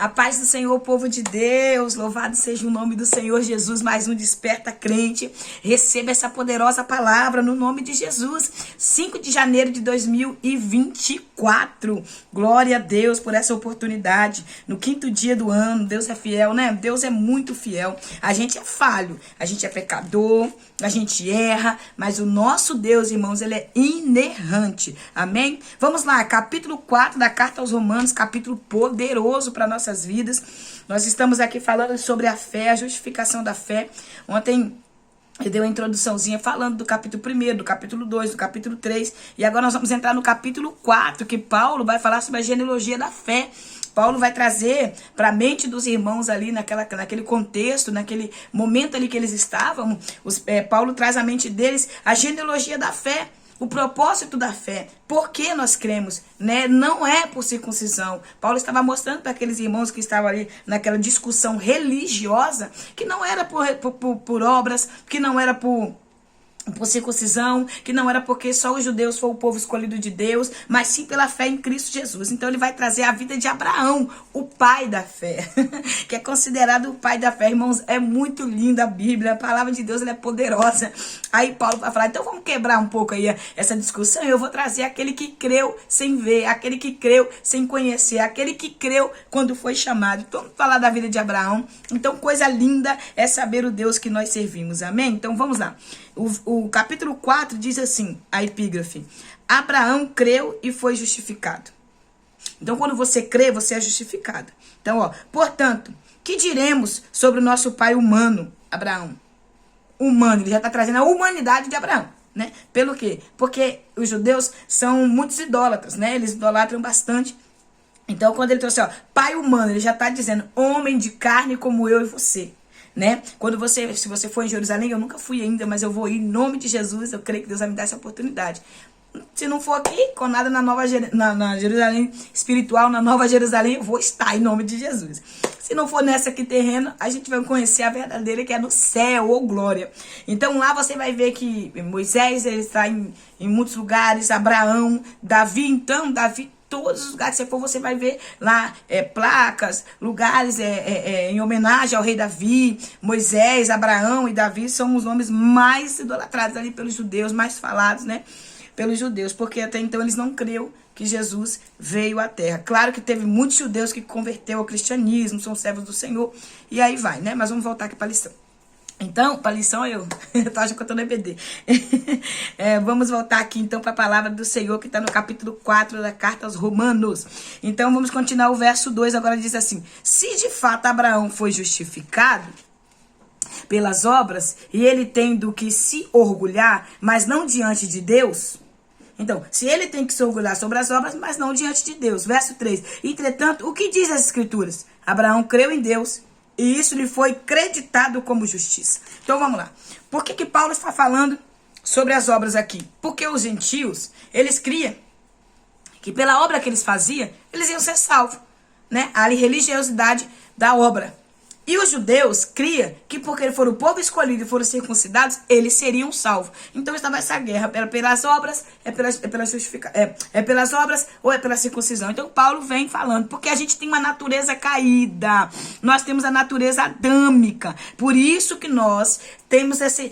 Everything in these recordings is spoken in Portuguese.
A paz do Senhor, povo de Deus, louvado seja o nome do Senhor Jesus, mais um Desperta Crente. Receba essa poderosa palavra no nome de Jesus. 5 de janeiro de 2024. Glória a Deus por essa oportunidade. No 5º dia do ano, Deus é fiel, né? Deus é muito fiel. A gente é falho, a gente é pecador, a gente erra, mas o nosso Deus, irmãos, ele é inerrante. Amém? Vamos lá, capítulo 4 da Carta aos Romanos, capítulo poderoso para nossas vidas. Nós estamos aqui falando sobre a fé, a justificação da fé. Ontem eu dei uma introduçãozinha falando do capítulo 1, do capítulo 2, do capítulo 3. E agora nós vamos entrar no capítulo 4, que Paulo vai falar sobre a genealogia da fé. Paulo vai trazer para a mente dos irmãos ali, naquele contexto, naquele momento ali que eles estavam. Paulo traz à mente deles a genealogia da fé. O propósito da fé, por que nós cremos, né? Não é por circuncisão. Paulo estava mostrando para aqueles irmãos que estavam ali naquela discussão religiosa, que não era por obras, que não era por circuncisão, que não era porque só os judeus foram o povo escolhido de Deus, mas sim pela fé em Cristo Jesus. Então ele vai trazer a vida de Abraão, o pai da fé, que é considerado o pai da fé. Irmãos, é muito linda a Bíblia, a palavra de Deus ela é poderosa. Aí Paulo vai falar, então vamos quebrar um pouco aí essa discussão. Eu vou trazer aquele que creu sem ver, aquele que creu sem conhecer, aquele que creu quando foi chamado. Então vamos falar da vida de Abraão. Então coisa linda é saber o Deus que nós servimos, amém? Então vamos lá. O capítulo 4 diz assim, a epígrafe: Abraão creu e foi justificado. Então, quando você crê, você é justificado. Então, portanto, que diremos sobre o nosso pai humano, Abraão? Humano, ele já está trazendo a humanidade de Abraão, né? Pelo quê? Porque os judeus são muitos idólatras, né? Eles idolatram bastante. Então, quando ele trouxe, pai humano, ele já está dizendo, homem de carne como eu e você. Né? Se você for em Jerusalém, eu nunca fui ainda, mas eu vou ir em nome de Jesus. Eu creio que Deus vai me dar essa oportunidade. Se não for aqui, com nada na Jerusalém espiritual, na Nova Jerusalém, eu vou estar em nome de Jesus. Se não for nessa aqui terreno, a gente vai conhecer a verdadeira, que é no céu, ou glória. Então lá você vai ver que Moisés, ele está em muitos lugares, Abraão, Davi, todos os lugares que você for, você vai ver lá placas, lugares em homenagem ao rei Davi. Moisés, Abraão e Davi são os nomes mais idolatrados ali pelos judeus, mais falados, né? Pelos judeus, porque até então eles não creram que Jesus veio à terra. Claro que teve muitos judeus que converteu ao cristianismo, são servos do Senhor, e aí vai, né? Mas vamos voltar aqui para a lição. Então, para a lição eu tô achando que eu tô no EBD. Vamos voltar aqui então para a palavra do Senhor, que está no capítulo 4 da Carta aos Romanos. Então vamos continuar o verso 2, agora diz assim: se de fato Abraão foi justificado pelas obras, e ele tem do que se orgulhar, mas não diante de Deus. Então, se ele tem que se orgulhar sobre as obras, mas não diante de Deus. Verso 3, entretanto, o que diz as Escrituras? Abraão creu em Deus, e isso lhe foi creditado como justiça. Então vamos lá. Por que Paulo está falando sobre as obras aqui? Porque os gentios, eles criam que pela obra que eles faziam, eles iam ser salvos, né? A religiosidade da obra. E os judeus criam que porque foram o povo escolhido e foram circuncidados, eles seriam salvos. Então estava essa guerra, era pelas obras, pelas obras ou é pela circuncisão. Então Paulo vem falando, porque a gente tem uma natureza caída, nós temos a natureza adâmica, por isso que nós temos esse...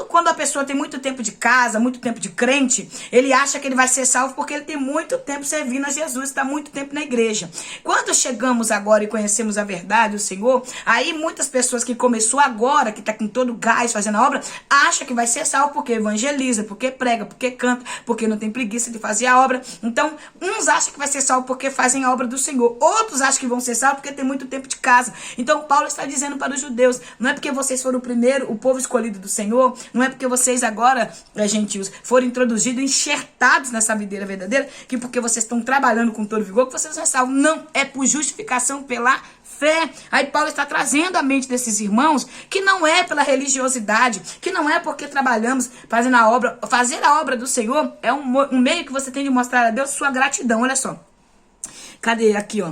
quando a pessoa tem muito tempo de casa, muito tempo de crente, ele acha que ele vai ser salvo porque ele tem muito tempo servindo a Jesus, está muito tempo na igreja. Quando chegamos agora e conhecemos a verdade, o Senhor, aí muitas pessoas que começou agora, que está com todo gás fazendo a obra, acha que vai ser salvo porque evangeliza, porque prega, porque canta, porque não tem preguiça de fazer a obra. Então, uns acham que vai ser salvo porque fazem a obra do Senhor, outros acham que vão ser salvos porque tem muito tempo de casa. Então, Paulo está dizendo para os judeus, não é porque vocês foram o povo escolhido do Senhor, não é porque vocês agora, gentios, foram introduzidos, enxertados nessa videira verdadeira, que porque vocês estão trabalhando com todo vigor, que vocês são salvos. Não, é por justificação pela fé. Aí Paulo está trazendo à mente desses irmãos que não é pela religiosidade, que não é porque trabalhamos fazendo a obra. Fazer a obra do Senhor é um meio que você tem de mostrar a Deus sua gratidão. Olha só. Cadê? Aqui,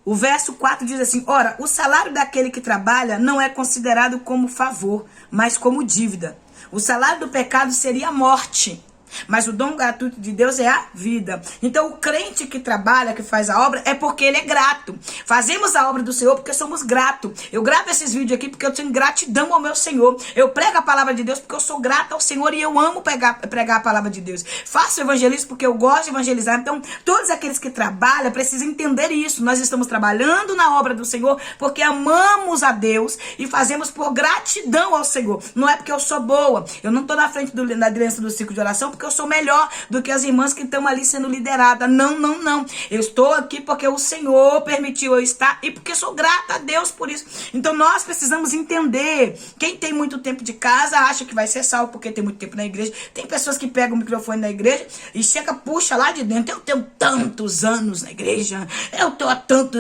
O verso 4 diz assim: ora, o salário daquele que trabalha não é considerado como favor, mas como dívida. O salário do pecado seria a morte. Mas o dom gratuito de Deus é a vida. Então o crente que trabalha, que faz a obra, é porque ele é grato. Fazemos a obra do Senhor porque somos gratos. Eu gravo esses vídeos aqui porque eu tenho gratidão ao meu Senhor. Eu prego a palavra de Deus porque eu sou grata ao Senhor e eu amo pregar a palavra de Deus. Faço evangelismo porque eu gosto de evangelizar. Então todos aqueles que trabalham precisam entender isso. Nós estamos trabalhando na obra do Senhor porque amamos a Deus e fazemos por gratidão ao Senhor. Não é porque eu sou boa. Eu não estou na frente da liderança do ciclo de oração porque eu sou melhor do que as irmãs que estão ali sendo lideradas. Não, não, não. Eu estou aqui porque o Senhor permitiu eu estar e porque sou grata a Deus por isso. Então nós precisamos entender. Quem tem muito tempo de casa acha que vai ser salvo porque tem muito tempo na igreja. Tem pessoas que pegam o microfone na igreja e chega, puxa lá de dentro. Eu tenho tantos anos na igreja. Eu estou há tanto.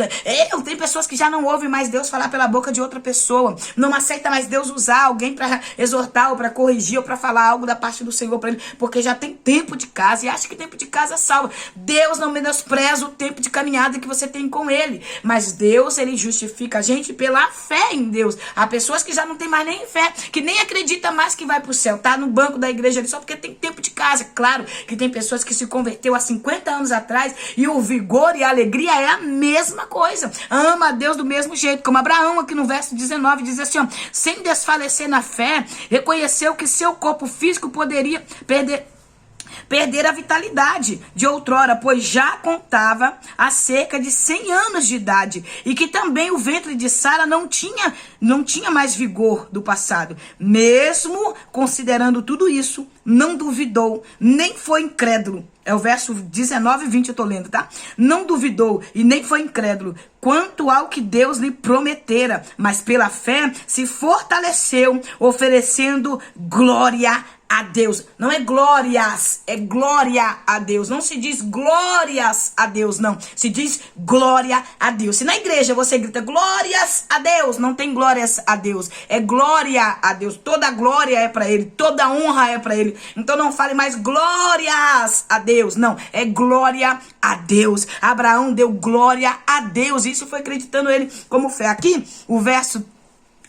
Tem pessoas que já não ouvem mais Deus falar pela boca de outra pessoa. Não aceita mais Deus usar alguém para exortar ou para corrigir ou para falar algo da parte do Senhor para ele, porque já tem tempo de casa e acha que tempo de casa salva. Deus não menospreza o tempo de caminhada que você tem com ele, mas Deus, ele justifica a gente pela fé em Deus. Há pessoas que já não tem mais nem fé, que nem acredita mais que vai pro céu, tá no banco da igreja ali só porque tem tempo de casa. Claro que tem pessoas que se converteu há 50 anos atrás e o vigor e a alegria é a mesma coisa. Ama a Deus do mesmo jeito, como Abraão aqui no verso 19 diz assim, ó, sem desfalecer na fé, reconheceu que seu corpo físico poderia perder a vitalidade de outrora, pois já contava há cerca de 100 anos de idade, e que também o ventre de Sara não tinha mais vigor do passado. Mesmo considerando tudo isso, não duvidou, nem foi incrédulo. É o verso 19 e 20 eu tô lendo, tá? Não duvidou e nem foi incrédulo quanto ao que Deus lhe prometera, mas pela fé se fortaleceu, oferecendo glória a Deus. Não é glórias, é glória a Deus. Não se diz glórias a Deus, não. Se diz glória a Deus. Se na igreja você grita glórias a Deus, não tem glórias a Deus. É glória a Deus. Toda glória é para ele, toda honra é para ele. Então não fale mais glórias a Deus, não. É glória a Deus. Abraão deu glória a Deus. Isso foi acreditando ele como fé. Aqui, o verso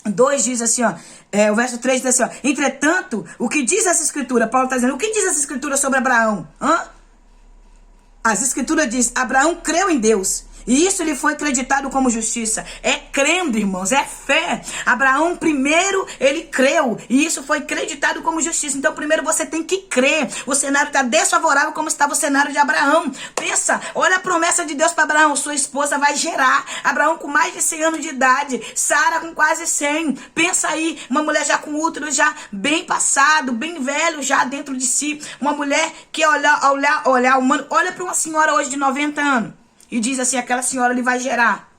2 diz assim, ó. O verso 3 diz assim, ó. Entretanto, o que diz essa escritura? Paulo está dizendo, o que diz essa escritura sobre Abraão? As escrituras diz, Abraão creu em Deus. E isso lhe foi acreditado como justiça. É crendo, irmãos, é fé. Abraão primeiro, ele creu. E isso foi acreditado como justiça. Então primeiro você tem que crer. O cenário está desfavorável como estava o cenário de Abraão. Pensa, olha a promessa de Deus para Abraão. Sua esposa vai gerar. Abraão com mais de 100 anos de idade. Sara com quase 100. Pensa aí, uma mulher já com útero já bem passado, bem velho já dentro de si. Uma mulher que olhar humano. Olha para uma senhora hoje de 90 anos. E diz assim, aquela senhora ele vai gerar.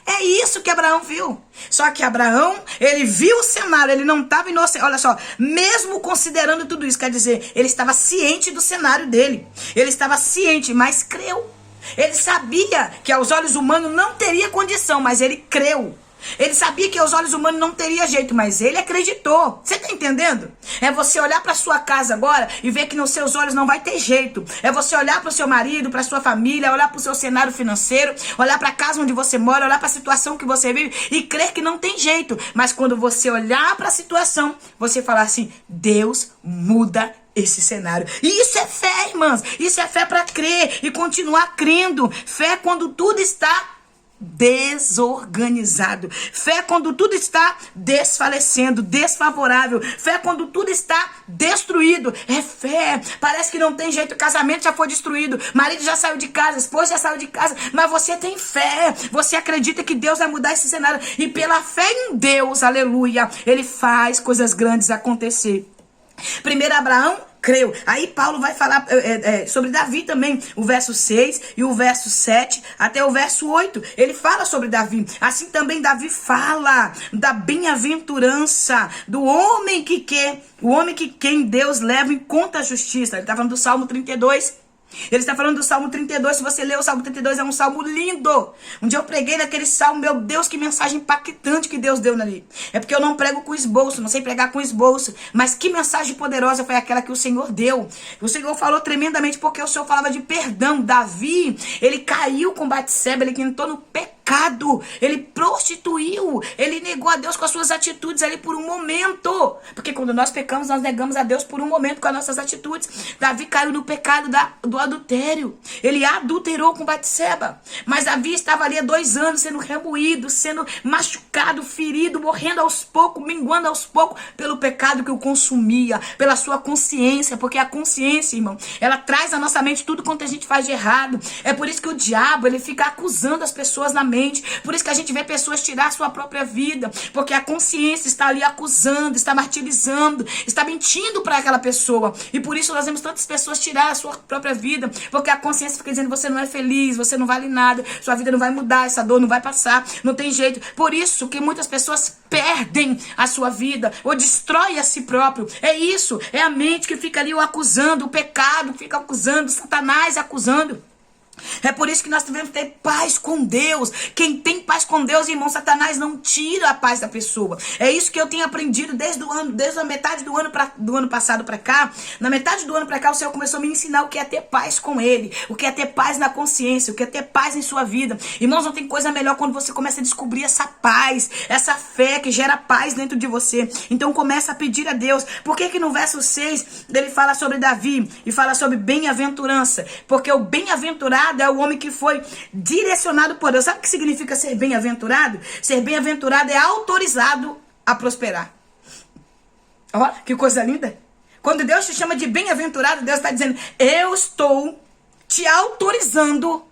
É isso que Abraão viu. Só que Abraão, ele viu o cenário, ele não estava inocente. Olha só, mesmo considerando tudo isso, quer dizer, ele estava ciente do cenário dele. Ele estava ciente, mas creu. Ele sabia que aos olhos humanos não teria condição, mas ele creu. Ele sabia que aos olhos humanos não teria jeito, mas ele acreditou. Você tá entendendo? É você olhar para sua casa agora e ver que nos seus olhos não vai ter jeito. É você olhar para o seu marido, para sua família, olhar para o seu cenário financeiro, olhar para a casa onde você mora, olhar para a situação que você vive e crer que não tem jeito. Mas quando você olhar para a situação, você falar assim, Deus muda esse cenário. E isso é fé, irmãs. Isso é fé para crer e continuar crendo. Fé quando tudo está desorganizado. Fé quando tudo está desfalecendo, desfavorável. Fé quando tudo está destruído. É fé. Parece que não tem jeito. O casamento já foi destruído. Marido já saiu de casa. Esposa já saiu de casa. Mas você tem fé. Você acredita que Deus vai mudar esse cenário. E pela fé em Deus, aleluia, ele faz coisas grandes acontecer. Primeiro Abraão creu. Aí Paulo vai falar sobre Davi também, o verso 6 e o verso 7 até o verso 8. Ele fala sobre Davi. Assim também Davi fala da bem-aventurança do homem que quer, o homem que quem Deus leva em conta a justiça. Ele está falando do Salmo 32. Ele está falando do Salmo 32, se você ler o Salmo 32, é um salmo lindo. Um dia eu preguei naquele salmo, meu Deus, que mensagem impactante que Deus deu ali. É porque eu não prego com esboço, não sei pregar com esboço, mas que mensagem poderosa foi aquela que o Senhor deu. O Senhor falou tremendamente porque o Senhor falava de perdão. Davi, ele caiu com Batseba, ele entrou no pecado. pecado, ele prostituiu, ele negou a Deus com as suas atitudes ali por um momento. Porque quando nós pecamos, nós negamos a Deus por um momento com as nossas atitudes. Davi caiu no pecado do adultério. Ele adulterou com Batseba. Mas Davi estava ali há 2 anos sendo remoído, sendo machucado, ferido, morrendo aos poucos, minguando aos poucos pelo pecado que o consumia, pela sua consciência. Porque a consciência, irmão, ela traz na nossa mente tudo quanto a gente faz de errado. É por isso que o diabo, ele fica acusando as pessoas na mente. Por isso que a gente vê pessoas tirar a sua própria vida. Porque a consciência está ali acusando, está martirizando, está mentindo para aquela pessoa. E por isso nós vemos tantas pessoas tirar a sua própria vida. Porque a consciência fica dizendo: você não é feliz, você não vale nada, sua vida não vai mudar, essa dor não vai passar, não tem jeito. Por isso que muitas pessoas perdem a sua vida ou destrói a si próprio. É isso, é a mente que fica ali acusando, o pecado fica acusando, Satanás acusando. É por isso que nós devemos ter paz com Deus. Quem tem paz com Deus, irmão, Satanás não tira a paz da pessoa. É isso que eu tenho aprendido desde a metade do ano passado para cá. Na metade do ano para cá, o Senhor começou a me ensinar o que é ter paz com Ele, o que é ter paz na consciência, o que é ter paz em sua vida. Irmãos, não tem coisa melhor quando você começa a descobrir essa paz, essa fé que gera paz dentro de você. Então começa a pedir a Deus. Por que no verso 6 ele fala sobre Davi e fala sobre bem-aventurança? Porque o bem-aventurado é o homem que foi direcionado por Deus. Sabe o que significa ser bem-aventurado? Ser bem-aventurado é autorizado a prosperar. Olha que coisa linda. Quando Deus te chama de bem-aventurado, Deus está dizendo: eu estou te autorizando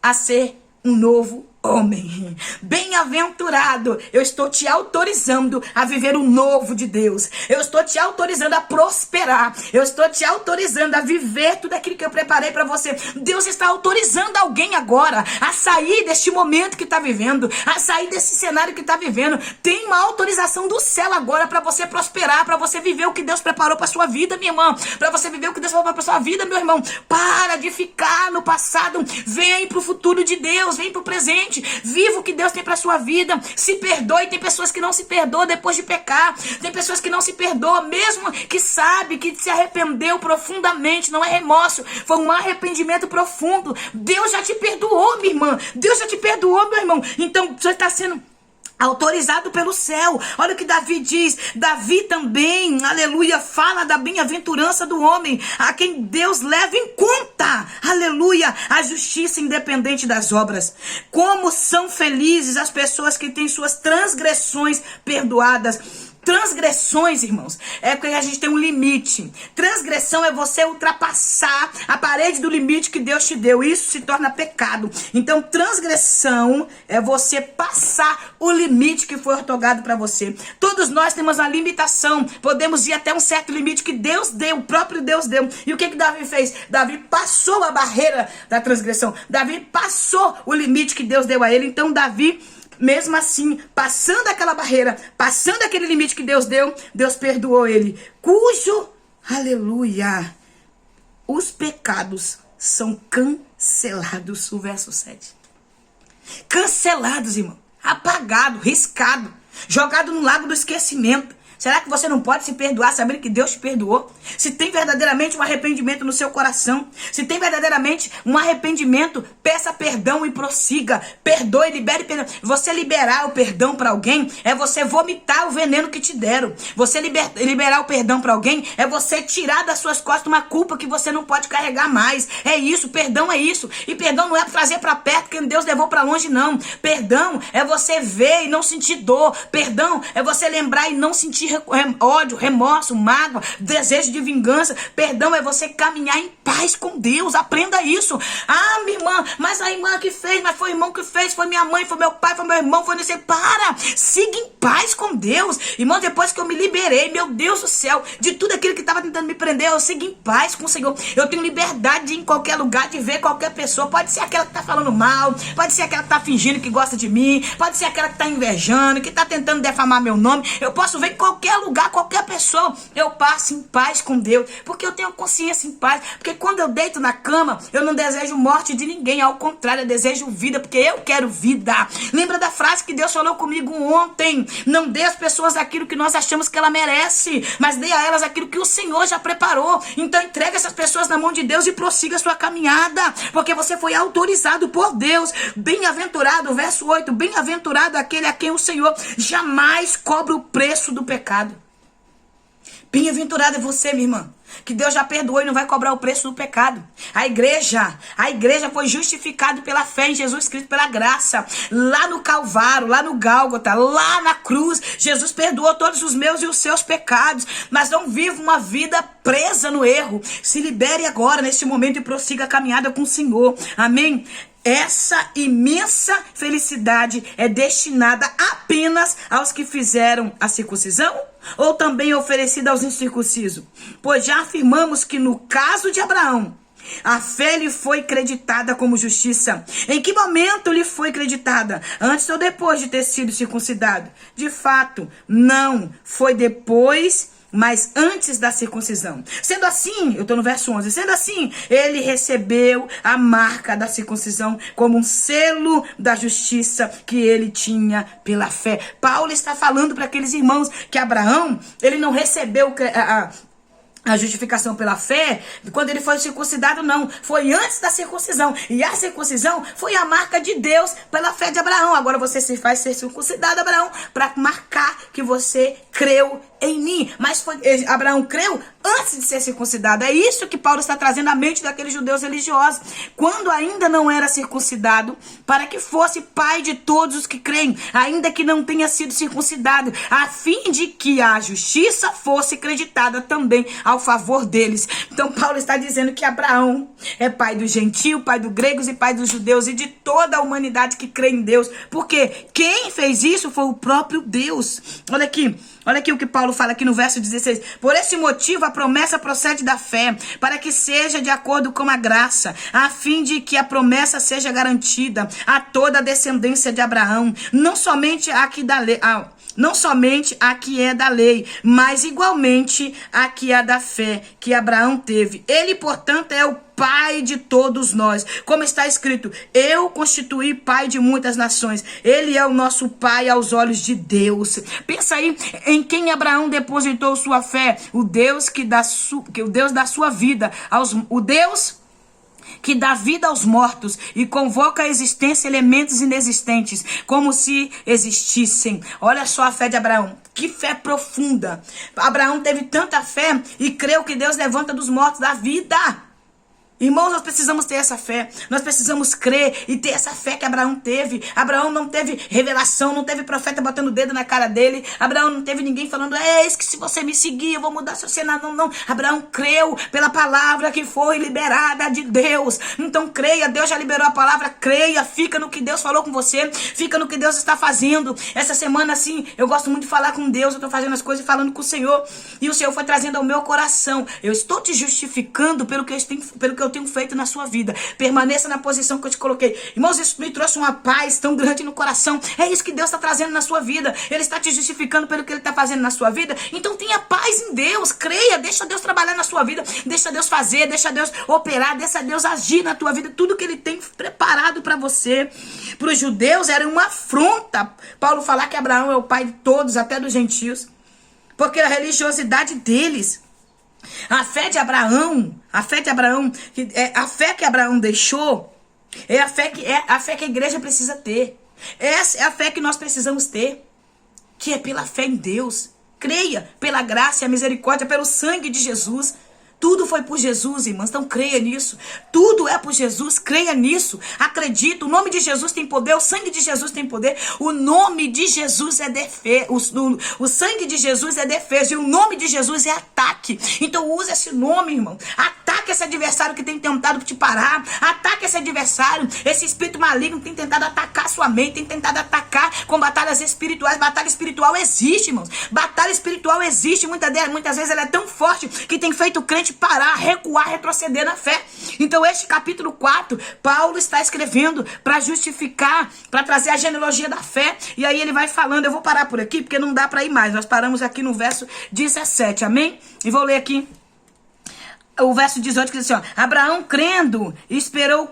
a ser um novo homem. Bem-aventurado, eu estou te autorizando a viver o novo de Deus. Eu estou te autorizando a prosperar. Eu estou te autorizando a viver tudo aquilo que eu preparei para você. Deus está autorizando alguém agora a sair deste momento que está vivendo, a sair desse cenário que está vivendo. Tem uma autorização do céu agora para você prosperar, para você viver o que Deus preparou para sua vida, minha irmã, para você viver o que Deus preparou para sua vida, meu irmão. Para de ficar no passado, vem para o futuro de Deus, vem para o presente. Viva o que Deus tem para sua vida. Se perdoe. Tem pessoas que não se perdoam depois de pecar. Tem pessoas que não se perdoam, mesmo que sabe que se arrependeu profundamente. Não é remorso, foi um arrependimento profundo. Deus já te perdoou, minha irmã. Deus já te perdoou, meu irmão. Então você está sendo autorizado pelo céu. Olha o que Davi diz. Davi também, aleluia, fala da bem-aventurança do homem, a quem Deus leva em conta, aleluia, a justiça independente das obras. Como são felizes as pessoas que têm suas transgressões perdoadas. Transgressões, irmãos, é porque a gente tem um limite. Transgressão é você ultrapassar a parede do limite que Deus te deu. Isso se torna pecado. Então, transgressão é você passar o limite que foi otorgado para você. Todos nós temos uma limitação. Podemos ir até um certo limite que Deus deu, o próprio Deus deu. E o que Davi fez? Davi passou a barreira da transgressão. Davi passou o limite que Deus deu a ele. Então, Davi, mesmo assim, passando aquela barreira, passando aquele limite que Deus deu, Deus perdoou ele. Cujo, aleluia, os pecados são cancelados. O verso 7. Cancelados, irmão. Apagado, riscado, jogado no lago do esquecimento. Será que você não pode se perdoar sabendo que Deus te perdoou? Se tem verdadeiramente um arrependimento no seu coração, se tem verdadeiramente um arrependimento, peça perdão e prossiga. Perdoe, libere perdão. Você liberar o perdão para alguém é você vomitar o veneno que te deram. Você liberar o perdão para alguém é você tirar das suas costas uma culpa que você não pode carregar mais. É isso, perdão é isso. E perdão não é trazer para perto quem Deus levou para longe, não. Perdão é você ver e não sentir dor. Perdão é você lembrar e não sentir ódio, remorso, mágoa, desejo de vingança. Perdão é você caminhar em paz com Deus. Aprenda isso. Ah, minha irmã, mas a irmã que fez, mas foi o irmão que fez, foi minha mãe, foi meu pai, foi meu irmão, foi nesse. Para! Siga em paz com Deus. Irmão, depois que eu me liberei, meu Deus do céu, de tudo aquilo que estava tentando me prender, eu sigo em paz com o Senhor. Eu tenho liberdade de ir em qualquer lugar, de ver qualquer pessoa. Pode ser aquela que está falando mal, pode ser aquela que está fingindo que gosta de mim, pode ser aquela que está invejando, que está tentando defamar meu nome. Eu posso ver qualquer qualquer lugar, qualquer pessoa, eu passo em paz com Deus, porque eu tenho consciência em paz, porque quando eu deito na cama, eu não desejo morte de ninguém, ao contrário, eu desejo vida, porque eu quero vida. Lembra da frase que Deus falou comigo ontem? Não dê às pessoas aquilo que nós achamos que ela merece, mas dê a elas aquilo que o Senhor já preparou. Então entrega essas pessoas na mão de Deus e prossiga a sua caminhada, porque você foi autorizado por Deus. Bem-aventurado, verso 8, bem-aventurado aquele a quem o Senhor jamais cobra o preço do pecado. Bem-aventurado é você, minha irmã, que Deus já perdoou e não vai cobrar o preço do pecado. A igreja foi justificada pela fé em Jesus Cristo, pela graça. Lá no Calvário, lá no Gálgota, lá na cruz, Jesus perdoou todos os meus e os seus pecados. Mas não viva uma vida presa no erro. Se libere agora, neste momento, e prossiga a caminhada com o Senhor. Amém? Essa imensa felicidade é destinada apenas aos que fizeram a circuncisão ou também oferecida aos incircuncisos? Pois já afirmamos que no caso de Abraão, a fé lhe foi creditada como justiça. Em que momento lhe foi creditada? Antes ou depois de ter sido circuncidado? De fato, não. Foi depois, mas antes da circuncisão. Sendo assim, eu estou no verso 11. Sendo assim, ele recebeu a marca da circuncisão como um selo da justiça que ele tinha pela fé. Paulo está falando para aqueles irmãos que Abraão, ele não recebeu a justificação pela fé quando ele foi circuncidado, não. Foi antes da circuncisão. E a circuncisão foi a marca de Deus pela fé de Abraão. Agora você se faz ser circuncidado, Abraão, para marcar que você creu em mim. Mas Abraão creu antes de ser circuncidado. É isso que Paulo está trazendo à mente daqueles judeus religiosos. Quando ainda não era circuncidado, para que fosse pai de todos os que creem, ainda que não tenha sido circuncidado, a fim de que a justiça fosse creditada também ao favor deles. Então Paulo está dizendo que Abraão é pai do gentio, pai dos gregos e pai dos judeus e de toda a humanidade que crê em Deus. Porque quem fez isso foi o próprio Deus. Olha aqui o que Paulo fala aqui no verso 16. Por esse motivo a promessa procede da fé, para que seja de acordo com a graça, a fim de que a promessa seja garantida a toda a descendência de Abraão, não somente a que da lei, não somente a que é da lei, mas igualmente a que é da fé que Abraão teve. Ele, portanto, é o pai de todos nós. Como está escrito, eu constituí pai de muitas nações. Ele é o nosso pai aos olhos de Deus. Pensa aí em quem Abraão depositou sua fé. O Deus o Deus da sua vida, o Deus que dá vida aos mortos e convoca à existência elementos inexistentes, como se existissem. Olha só a fé de Abraão. Que fé profunda. Abraão teve tanta fé e creu que Deus levanta dos mortos da vida. Irmãos, nós precisamos ter essa fé. Nós precisamos crer e ter essa fé que Abraão teve. Abraão não teve revelação, não teve profeta botando o dedo na cara dele. Abraão não teve ninguém falando, eis que se você me seguir, eu vou mudar seu cenário. Não. Abraão creu pela palavra que foi liberada de Deus. Então creia, Deus já liberou a palavra, creia, fica no que Deus falou com você, fica no que Deus está fazendo. Essa semana, assim, eu gosto muito de falar com Deus, eu estou fazendo as coisas e falando com o Senhor. E o Senhor foi trazendo ao meu coração. Eu estou te justificando pelo que eu tenho feito na sua vida. Permaneça na posição que eu te coloquei. Irmãos, isso me trouxe uma paz tão grande no coração. É isso que Deus está trazendo na sua vida. Ele está te justificando pelo que Ele está fazendo na sua vida. Então tenha paz em Deus. Creia, deixa Deus trabalhar na sua vida. Deixa Deus fazer, deixa Deus operar, deixa Deus agir na tua vida. Tudo que Ele tem preparado para você. Para os judeus era uma afronta Paulo falar que Abraão é o pai de todos, até dos gentios. Porque a religiosidade deles, a fé de Abraão, a fé que Abraão deixou, é a fé que a igreja precisa ter. Essa é a fé que nós precisamos ter, que é pela fé em Deus. Creia pela graça e a misericórdia, pelo sangue de Jesus. Tudo foi por Jesus, irmãos, então creia nisso. Tudo é por Jesus, creia nisso. Acredita, o nome de Jesus tem poder, o sangue de Jesus tem poder. O nome de Jesus é defesa, o sangue de Jesus é defesa e o nome de Jesus é ataque. Então use esse nome, irmão. Ataque Ataque esse adversário que tem tentado te parar. Ataque esse adversário, esse espírito maligno que tem tentado atacar sua mente, tem tentado atacar com batalhas espirituais. Batalha espiritual existe, irmãos. Batalha espiritual existe. Muitas vezes ela é tão forte que tem feito o crente parar, recuar, retroceder na fé. Então este capítulo 4, Paulo está escrevendo para justificar, para trazer a genealogia da fé. E aí ele vai falando, eu vou parar por aqui porque não dá para ir mais. Nós paramos aqui no verso 17, amém? E vou ler aqui o verso 18 que diz assim, ó, Abraão crendo esperou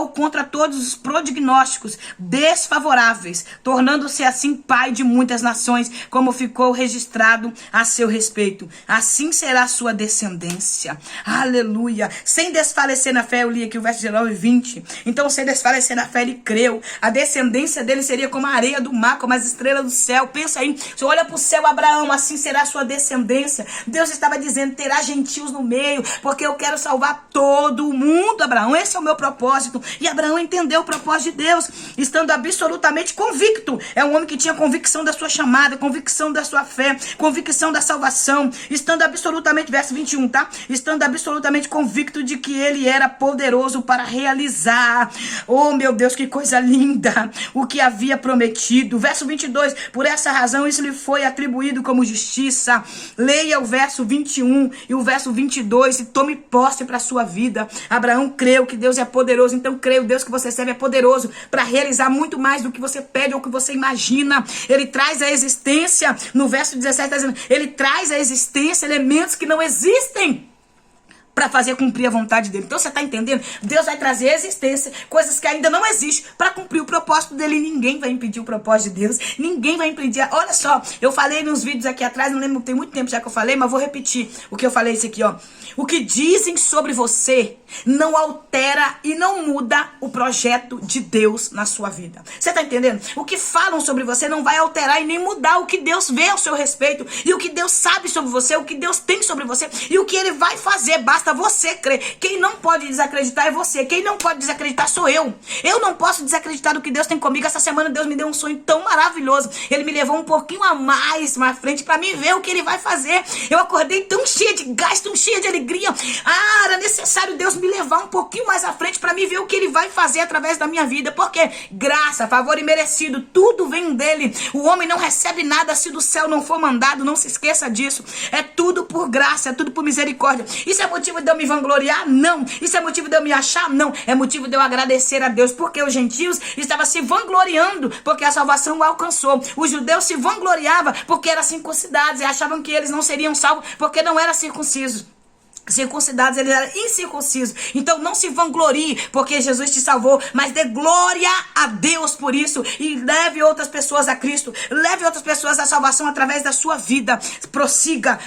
contra todos os prognósticos desfavoráveis, tornando-se assim pai de muitas nações, como ficou registrado a seu respeito. Assim será a sua descendência. Aleluia. Sem desfalecer na fé, eu li aqui o verso 19 e 20. Então, sem desfalecer na fé, ele creu. A descendência dele seria como a areia do mar, como as estrelas do céu. Pensa aí, você olha para o céu, Abraão, assim será a sua descendência. Deus estava dizendo, terá gentios no meio, porque eu quero salvar todo mundo. Abraão, esse é o meu propósito. E Abraão entendeu o propósito de Deus, estando absolutamente convicto. É um homem que tinha convicção da sua chamada, convicção da sua fé, convicção da salvação, estando absolutamente, verso 21, tá? Estando absolutamente convicto de que ele era poderoso para realizar, oh meu Deus, que coisa linda, o que havia prometido. Verso 22, por essa razão isso lhe foi atribuído como justiça. Leia o verso 21 e o verso 22 e tome posse para a sua vida. Abraão creu que Deus é poderoso, então creio, Deus que você serve é poderoso para realizar muito mais do que você pede ou que você imagina. Ele traz a existência, no verso 17 está dizendo, ele traz a existência elementos que não existem para fazer cumprir a vontade dele. Então você está entendendo? Deus vai trazer a existência, coisas que ainda não existem, para cumprir o propósito dele. Ninguém vai impedir o propósito de Deus. Ninguém vai impedir. Olha só, eu falei nos vídeos aqui atrás, não lembro, tem muito tempo já que eu falei, mas vou repetir o que eu falei isso aqui, ó. O que dizem sobre você não altera e não muda o projeto de Deus na sua vida. Você está entendendo? O que falam sobre você não vai alterar e nem mudar o que Deus vê ao seu respeito, e o que Deus sabe sobre você, o que Deus tem sobre você, e o que ele vai fazer. Basta você crer. Quem não pode desacreditar é você. Quem não pode desacreditar sou eu. Eu não posso desacreditar do que Deus tem comigo. Essa semana Deus me deu um sonho tão maravilhoso. Ele me levou um pouquinho a mais na frente para mim ver o que ele vai fazer. Eu acordei tão cheia de gás, tão cheia de alegria. Ah, era necessário Deus me levar um pouquinho mais à frente para mim ver o que ele vai fazer através da minha vida. Porque graça, favor e merecido, tudo vem dele. O homem não recebe nada se do céu não for mandado. Não se esqueça disso. É tudo por graça, é tudo por misericórdia. Isso é motivo de eu me vangloriar? Não. Isso é motivo de eu me achar? Não. É motivo de eu agradecer a Deus, porque os gentios estavam se vangloriando porque a salvação o alcançou. Os judeus se vangloriavam porque eram circuncidados e achavam que eles não seriam salvos porque não eram circuncisos. Circuncidados, eles eram incircuncisos. Então não se vanglorie porque Jesus te salvou, mas dê glória a Deus por isso e leve outras pessoas a Cristo, leve outras pessoas à salvação através da sua vida. Prossiga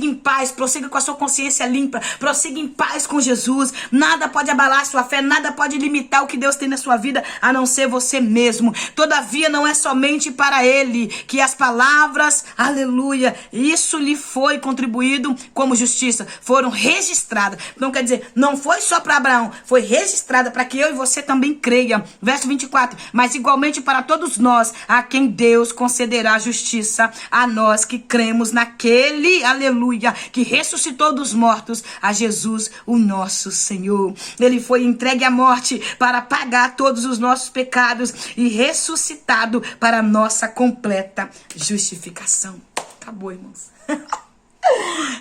em paz, prossiga com a sua consciência limpa, prossiga em paz com Jesus. Nada pode abalar a sua fé, nada pode limitar o que Deus tem na sua vida, a não ser você mesmo. Todavia não é somente para ele que as palavras, aleluia, isso lhe foi contribuído como justiça, foram registrada. Então quer dizer, não foi só para Abraão, foi registrada para que eu e você também creia. Verso 24, mas igualmente para todos nós, a quem Deus concederá justiça, a nós que cremos naquele, aleluia, que ressuscitou dos mortos, a Jesus, o nosso Senhor. Ele foi entregue à morte para pagar todos os nossos pecados e ressuscitado para a nossa completa justificação. Acabou, irmãos.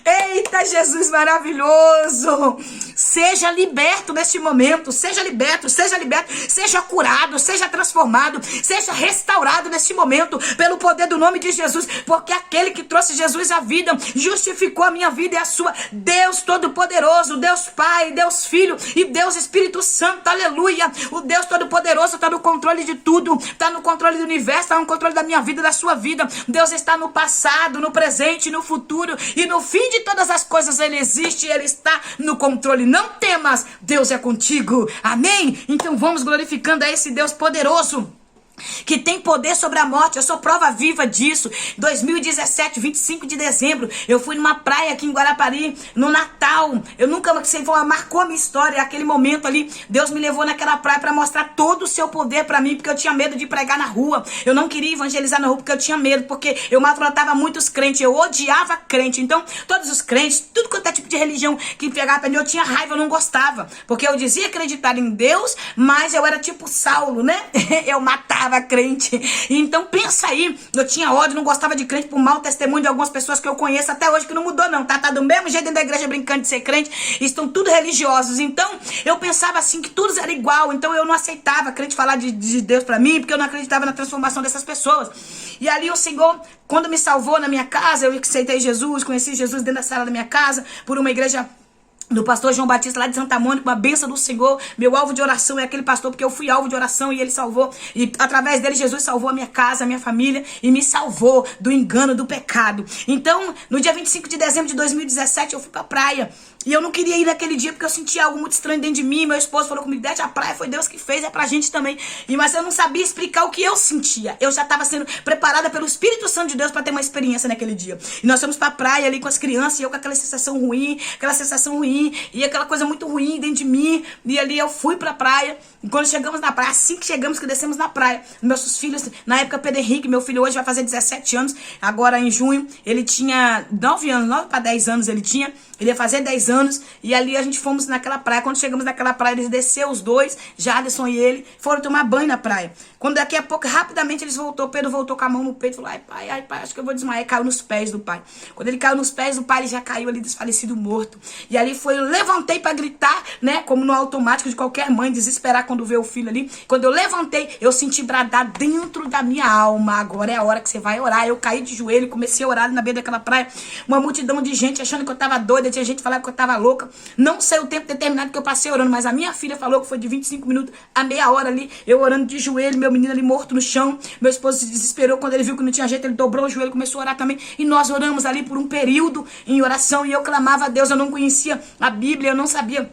Eita, Jesus maravilhoso! Seja liberto neste momento, seja liberto, seja curado, seja transformado, seja restaurado neste momento, pelo poder do nome de Jesus, porque aquele que trouxe Jesus à vida, justificou a minha vida e a sua. Deus Todo-Poderoso, Deus Pai, Deus Filho e Deus Espírito Santo, aleluia! O Deus Todo-Poderoso está no controle de tudo, está no controle do universo, está no controle da minha vida, da sua vida. Deus está no passado, no presente, no futuro. E no fim de todas as coisas ele existe, ele está no controle. Não temas, Deus é contigo. Amém? Então vamos glorificando a esse Deus poderoso, que tem poder sobre a morte. Eu sou prova viva disso. 2017, 25 de dezembro, eu fui numa praia aqui em Guarapari, no Natal. Eu nunca sei, marcou a minha história. Aquele momento ali, Deus me levou naquela praia para mostrar todo o seu poder para mim, porque eu tinha medo de pregar na rua. Eu não queria evangelizar na rua porque eu tinha medo, porque eu maltratava muitos crentes, eu odiava crente. Então, todos os crentes, tudo quanto é tipo de religião que pegava pra mim, eu tinha raiva, eu não gostava. Porque eu dizia acreditar em Deus, mas eu era tipo Saulo, né? Eu matava crente. Então, pensa aí, eu tinha ódio, não gostava de crente por mau testemunho de algumas pessoas que eu conheço até hoje, que não mudou não, tá? Tá do mesmo jeito dentro da igreja brincando de ser crente, estão tudo religiosos. Então, eu pensava assim, que tudo era igual, então eu não aceitava crente falar de Deus pra mim, porque eu não acreditava na transformação dessas pessoas. E ali o Senhor, quando me salvou na minha casa, eu aceitei Jesus, conheci Jesus dentro da sala da minha casa, por uma igreja do pastor João Batista lá de Santa Mônica, uma bênção do Senhor. Meu alvo de oração é aquele pastor, porque eu fui alvo de oração e ele salvou. E através dele, Jesus salvou a minha casa, a minha família e me salvou do engano, do pecado. Então, no dia 25 de dezembro de 2017, eu fui pra praia. E eu não queria ir naquele dia porque eu sentia algo muito estranho dentro de mim. Meu esposo falou comigo, Dete, a praia foi Deus que fez, é pra gente também. Mas eu não sabia explicar o que eu sentia. Eu já estava sendo preparada pelo Espírito Santo de Deus para ter uma experiência naquele dia. E nós fomos pra praia ali com as crianças e eu com aquela sensação ruim, e aquela coisa muito ruim dentro de mim. E ali eu fui pra praia. E quando chegamos na praia, assim que chegamos, que descemos na praia, meus filhos, na época Pedro Henrique, meu filho hoje vai fazer 17 anos, agora em junho, ele tinha 9 anos, 9 para 10 anos ele ia fazer 10 anos, e ali a gente fomos naquela praia. Quando chegamos naquela praia, eles desceram os dois, Jaderson e ele, foram tomar banho na praia. Quando daqui a pouco, rapidamente eles voltou, Pedro voltou com a mão no peito, falou, ai pai, acho que eu vou desmaiar, e caiu nos pés do pai. Quando ele caiu nos pés do pai, ele já caiu ali desfalecido, morto. E ali foi, eu levantei para gritar, né, como no automático de qualquer mãe, desesperar quando vê o filho ali. Quando eu levantei, eu senti bradar dentro da minha alma, agora é a hora que você vai orar. Eu caí de joelho, comecei a orar na beira daquela praia, uma multidão de gente achando que eu tava doida, tinha gente falando que eu tava louca. Não sei o tempo determinado que eu passei orando, mas a minha filha falou que foi de 25 minutos a meia hora ali, eu orando de joelho, meu menino ali morto no chão. Meu esposo se desesperou quando ele viu que não tinha jeito, ele dobrou o joelho, começou a orar também, e nós oramos ali por um período em oração, e eu clamava a Deus. Eu não conhecia a Bíblia, eu não sabia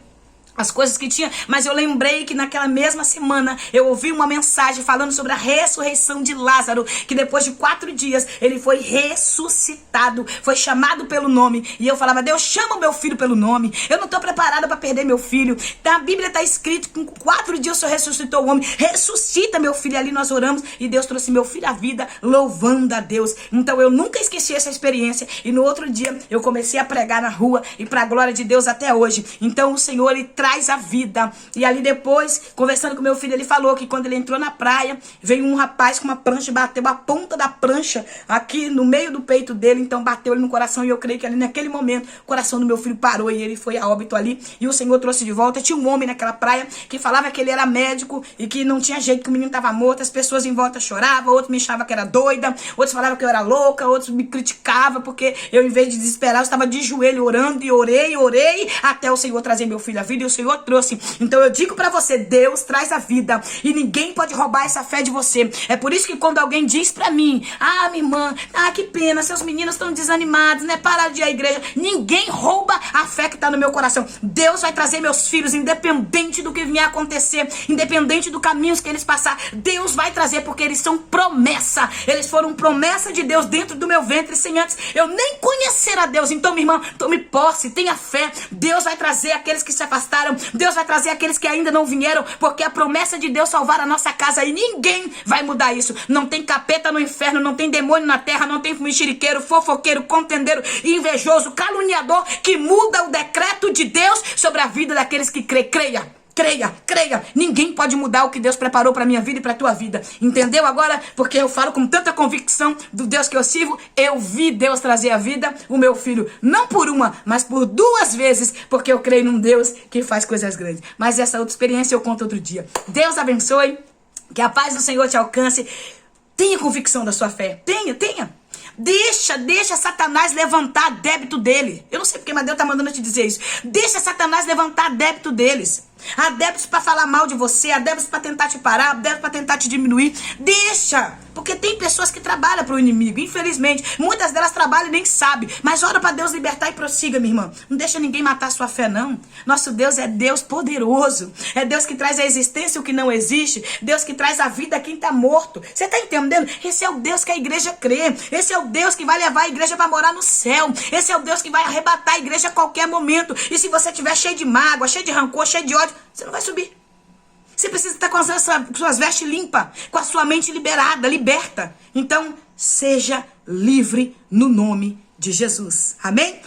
as coisas que tinha, mas eu lembrei que naquela mesma semana eu ouvi uma mensagem falando sobre a ressurreição de Lázaro, que depois de 4 dias ele foi ressuscitado, foi chamado pelo nome, e eu falava, Deus, chama o meu filho pelo nome, eu não estou preparada para perder meu filho. Na Bíblia está escrito que com 4 dias o Senhor ressuscitou o homem, ressuscita meu filho. Ali nós oramos e Deus trouxe meu filho à vida, louvando a Deus. Então eu nunca esqueci essa experiência, e no outro dia eu comecei a pregar na rua, e para a glória de Deus até hoje. Então o Senhor, ele traz a vida. E ali depois, conversando com meu filho, ele falou que quando ele entrou na praia, veio um rapaz com uma prancha, bateu a ponta da prancha aqui no meio do peito dele, então bateu ele no coração, e eu creio que ali naquele momento o coração do meu filho parou e ele foi a óbito ali, e o Senhor trouxe de volta. Tinha um homem naquela praia que falava que ele era médico e que não tinha jeito, que o menino estava morto. As pessoas em volta choravam, outros me achavam que era doida, outros falavam que eu era louca, outros me criticavam porque eu, em vez de desesperar, eu estava de joelho orando, e orei até o Senhor trazer meu filho à vida, e o Senhor trouxe. Então eu digo pra você, Deus traz a vida e ninguém pode roubar essa fé de você. É por isso que quando alguém diz pra mim, minha irmã, que pena, seus meninos estão desanimados, né, para de ir à igreja, ninguém rouba a fé que tá no meu coração. Deus vai trazer meus filhos, independente do que vier acontecer, independente do caminho que eles passar, Deus vai trazer, porque eles são promessa, eles foram promessa de Deus dentro do meu ventre, sem antes eu nem conhecer a Deus. Então, minha irmã, tome posse, tenha fé, Deus vai trazer aqueles que se afastaram, Deus vai trazer aqueles que ainda não vieram, porque a promessa de Deus salvar a nossa casa, e ninguém vai mudar isso. Não tem capeta no inferno, não tem demônio na terra, não tem mexeriqueiro, fofoqueiro, contendeiro, invejoso, caluniador que muda o decreto de Deus sobre a vida daqueles que creia. Creia, ninguém pode mudar o que Deus preparou para minha vida e para tua vida. Entendeu agora? Porque eu falo com tanta convicção do Deus que eu sirvo. Eu vi Deus trazer a vida, o meu filho, não por uma, mas por 2 vezes, porque eu creio num Deus que faz coisas grandes. Mas essa outra experiência eu conto outro dia. Deus abençoe, que a paz do Senhor te alcance. Tenha convicção da sua fé, tenha. Deixa Satanás levantar débito dele. Eu não sei porque, mas Deus tá mandando eu te dizer isso. Deixa Satanás levantar débito deles. Há débitos para falar mal de você, há débitos para tentar te parar, há débitos para tentar te diminuir. Deixa, porque tem pessoas que trabalham para o inimigo, infelizmente. Muitas delas trabalham e nem sabem. Mas ora para Deus libertar e prossiga, minha irmã. Não deixa ninguém matar a sua fé, não. Nosso Deus é Deus poderoso. É Deus que traz a existência o que não existe. Deus que traz a vida a quem está morto. Você está entendendo? Esse é o Deus que a igreja crê. Esse é o Deus que vai levar a igreja para morar no céu. Esse é o Deus que vai arrebatar a igreja a qualquer momento. E se você estiver cheio de mágoa, cheio de rancor, cheio de ódio, você não vai subir. Você precisa estar com as suas vestes limpas, com a sua mente liberada, liberta. Então, seja livre no nome de Jesus. Amém?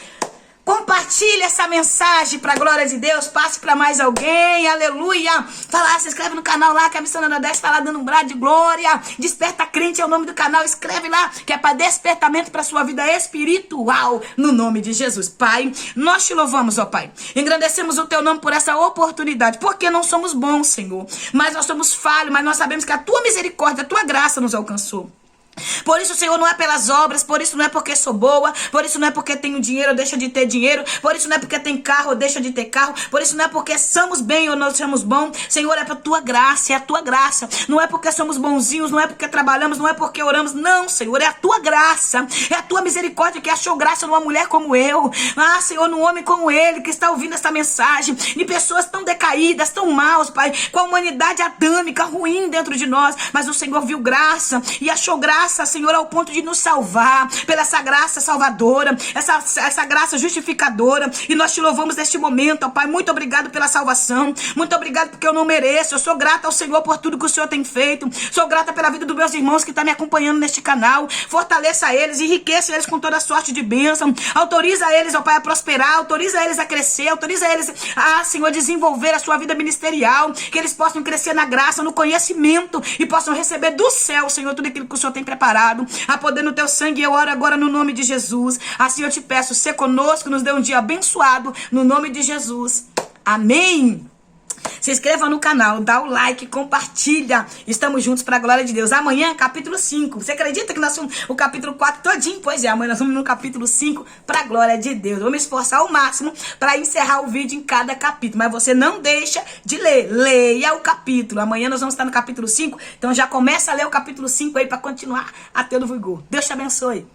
Compartilhe essa mensagem para a glória de Deus. Passe para mais alguém. Aleluia. Fala, se inscreve no canal lá que a Missão Nordeste está lá dando um brado de glória. Desperta Crente é o nome do canal. Escreve lá que é para despertamento para sua vida espiritual. No nome de Jesus. Pai, nós te louvamos, ó Pai. Engrandecemos o teu nome por essa oportunidade. Porque não somos bons, Senhor. Mas nós somos falhos. Mas nós sabemos que a tua misericórdia, a tua graça nos alcançou. Por isso, Senhor, não é pelas obras, por isso não é porque sou boa, por isso não é porque tenho dinheiro ou deixa de ter dinheiro, por isso não é porque tem carro ou deixa de ter carro, por isso não é porque somos bem ou não somos bons, Senhor, é a tua graça, é a tua graça, não é porque somos bonzinhos, não é porque trabalhamos, não é porque oramos, não, Senhor, é a tua graça, é a tua misericórdia que achou graça numa mulher como eu, Senhor, num homem como ele, que está ouvindo essa mensagem, de pessoas tão decaídas, tão maus, Pai, com a humanidade adâmica, ruim dentro de nós, mas o Senhor viu graça e achou graça, Senhor, ao ponto de nos salvar, pela essa graça salvadora, essa graça justificadora, e nós te louvamos neste momento, ó Pai, muito obrigado pela salvação, muito obrigado porque eu não mereço, eu sou grata ao Senhor por tudo que o Senhor tem feito, sou grata pela vida dos meus irmãos que estão me acompanhando neste canal, fortaleça eles, enriqueça eles com toda sorte de bênção, autoriza eles, ó Pai, a prosperar, autoriza eles a crescer, autoriza eles a, Senhor, desenvolver a sua vida ministerial, que eles possam crescer na graça, no conhecimento, e possam receber do céu, Senhor, tudo aquilo que o Senhor tem preparado, a poder no teu sangue, eu oro agora no nome de Jesus. Assim eu te peço, ser conosco, nos dê um dia abençoado, no nome de Jesus. Amém. Se inscreva no canal, dá o like, compartilha. Estamos juntos para a glória de Deus. Amanhã, capítulo 5. Você acredita que nós somos o capítulo 4 todinho? Pois é, amanhã nós vamos no capítulo 5 para a glória de Deus. Vou me esforçar ao máximo para encerrar o vídeo em cada capítulo. Mas você não deixa de ler. Leia o capítulo. Amanhã nós vamos estar no capítulo 5. Então já começa a ler o capítulo 5 aí para continuar a ter o vigor. Deus te abençoe.